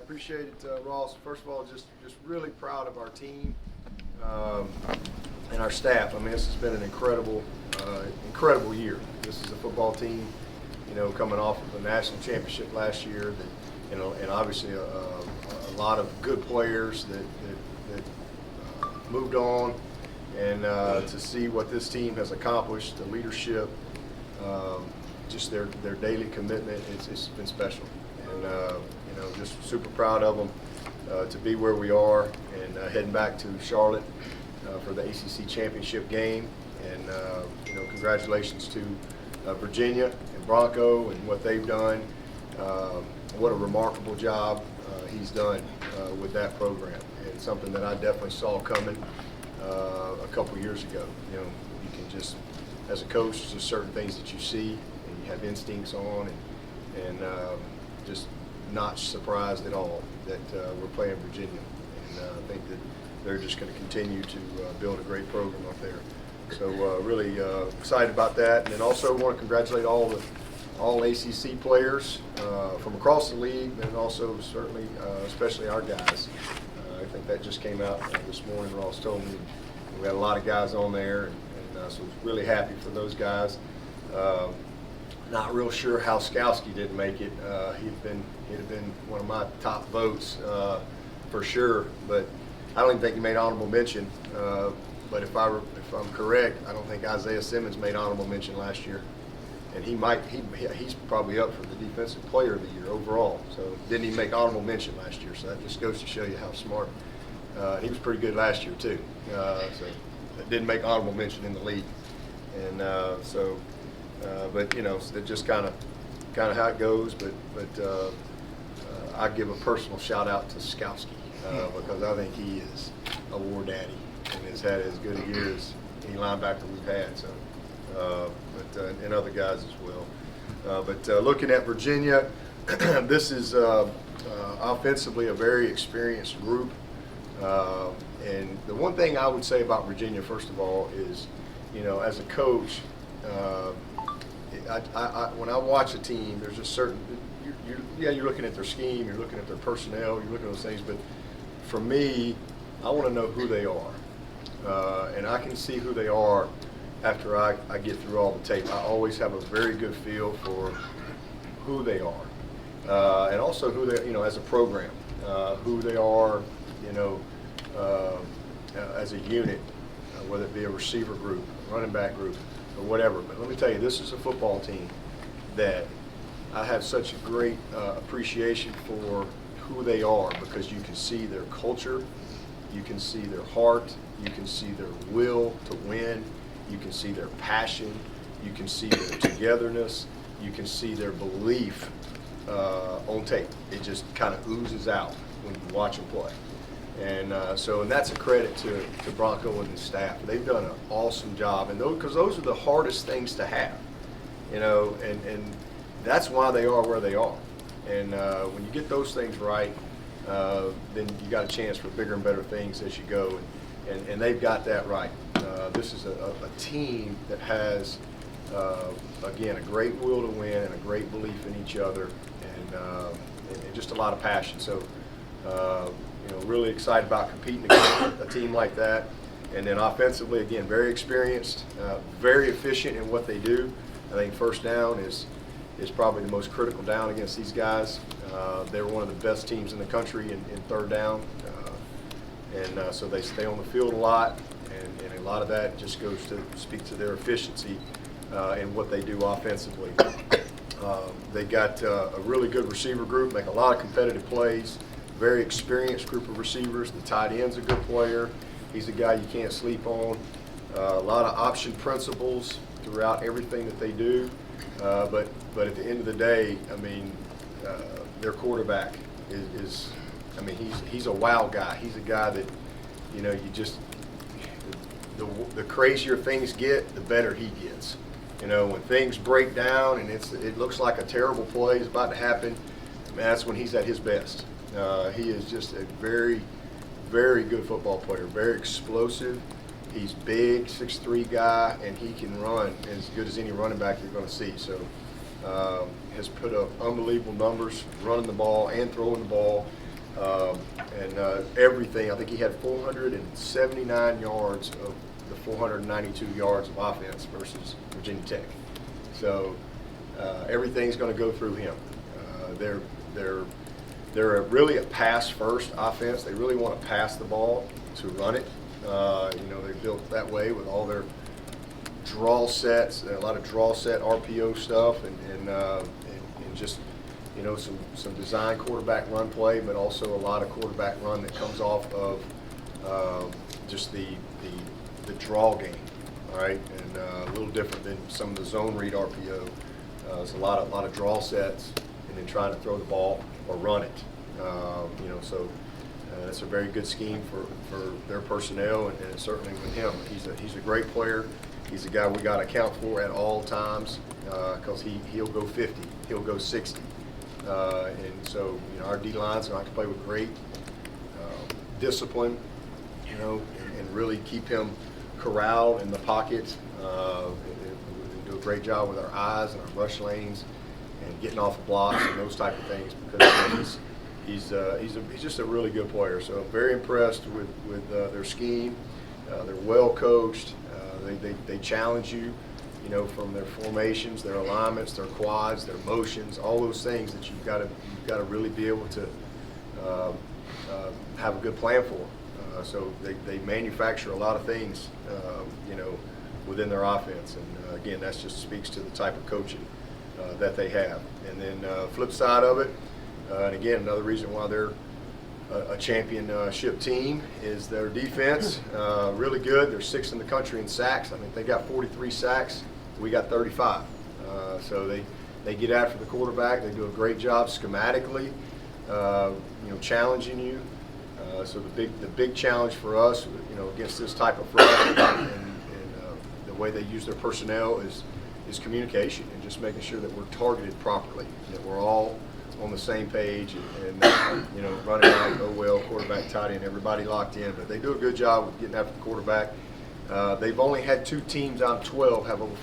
appreciate it, Ross. First of all, just really proud of our team and our staff. I mean, this has been an incredible year. This is a football team, coming off of the national championship last year, and obviously a lot of good players that moved on, and to see what this team has accomplished, the leadership, just their daily commitment, it's been special. And just super proud of them to be where we are, and heading back to Charlotte for the ACC championship game. And congratulations to Virginia and Bronco and what they've done. What a remarkable job he's done with that program, and something that I definitely saw coming a couple years ago. You can just, as a coach, there's certain things that you see and you have instincts on, and just not surprised at all that we're playing Virginia. And I think that they're just going to continue to build a great program up there. So really excited about that. And then also want to congratulate all ACC players from across the league, and also certainly, especially our guys. I think that just came out this morning. Ross told me we had a lot of guys on there, and so really happy for those guys. Not real sure how Skowski didn't make it. He'd have been one of my top votes for sure, but I don't even think he made honorable mention. But if I'm correct, I don't think Isaiah Simmons made honorable mention last year, and he's probably up for the defensive player of the year overall. So didn't even make honorable mention last year. So that just goes to show you how smart. He was pretty good last year too. So didn't make honorable mention in the league, and but it's just kind of how it goes. But I give a personal shout out to Skowski because I think he is a war daddy and has had as good a year as any linebacker we've had. So, and other guys as well. But looking at Virginia, this is offensively a very experienced group. And the one thing I would say about Virginia, first of all, is, as a coach, when I watch a team, there's just certain, you're looking at their scheme, you're looking at their personnel, you're looking at those things, but for me, I want to know who they are. And I can see who they are after I get through all the tape. I always have a very good feel for who they are. And also who they, as a program, who they are, as a unit, whether it be a receiver group, running back group, or whatever. But let me tell you, this is a football team that I have such a great appreciation for who they are, because you can see their culture, you can see their heart, you can see their will to win, you can see their passion, you can see their togetherness, you can see their belief on tape. It just kind of oozes out when you watch them play. And and that's a credit to Bronco and his staff. They've done an awesome job, and because those are the hardest things to have, and that's why they are where they are. And when you get those things right, then you got a chance for bigger and better things as you go, and they've got that right. This is a team that has, again, a great will to win and a great belief in each other, and just a lot of passion. So. Really excited about competing against a team like that. And then offensively, again, very experienced, very efficient in what they do. I think first down is probably the most critical down against these guys. They were one of the best teams in the country in third down. So they stay on the field a lot, and a lot of that just goes to speak to their efficiency in what they do offensively. They got a really good receiver group, make a lot of competitive plays. Very experienced group of receivers. The tight end's a good player. He's a guy you can't sleep on. A lot of option principles throughout everything that they do. But at the end of the day, I mean, their quarterback is he's a wow guy. He's a guy that, you just, the crazier things get, the better he gets. When things break down and it looks like a terrible play is about to happen, man, that's when he's at his best. He is just a very, very good football player, very explosive. He's big, 6'3" guy, and he can run as good as any running back you're going to see. So has put up unbelievable numbers running the ball and throwing the ball. Everything, I think he had 479 yards of the 492 yards of offense versus Virginia Tech. So everything's going to go through him. They're really a pass-first offense. They really want to pass the ball to run it. They're built that way with all their draw sets, a lot of draw set RPO stuff, and just some design quarterback run play, but also a lot of quarterback run that comes off of just the draw game. All right, and a little different than some of the zone read RPO. There's a lot of draw sets, and then trying to throw the ball or run it. So it's a very good scheme for their personnel, and certainly with him. He's a great player. He's a guy we got to account for at all times because he'll go 50, he'll go 60, and so our D line's going to have to play with great discipline, and really keep him corralled in the pocket. And do a great job with our eyes and our rush lanes and getting off of blocks and those type of things, because he's just a really good player. So I'm very impressed with their scheme. They're well coached. They challenge you, from their formations, their alignments, their quads, their motions, all those things that you've got to really be able to have a good plan for. So they manufacture a lot of things, within their offense, and again, that just speaks to the type of coaching that they have. And then flip side of it, and again, another reason why they're a championship team is their defense. Really good. They're 6th in the country in sacks. I mean, they got 43 sacks. We got 35. So they get after the quarterback. They do a great job schematically, challenging you. So the big challenge for us, against this type of front and the way they use their personnel is communication, and just making sure that we're targeted properly, that we're all on the same page, and running out, go well, quarterback, tight end, everybody locked in. But they do a good job with getting after the quarterback. They've only had 2 teams out of 12 have over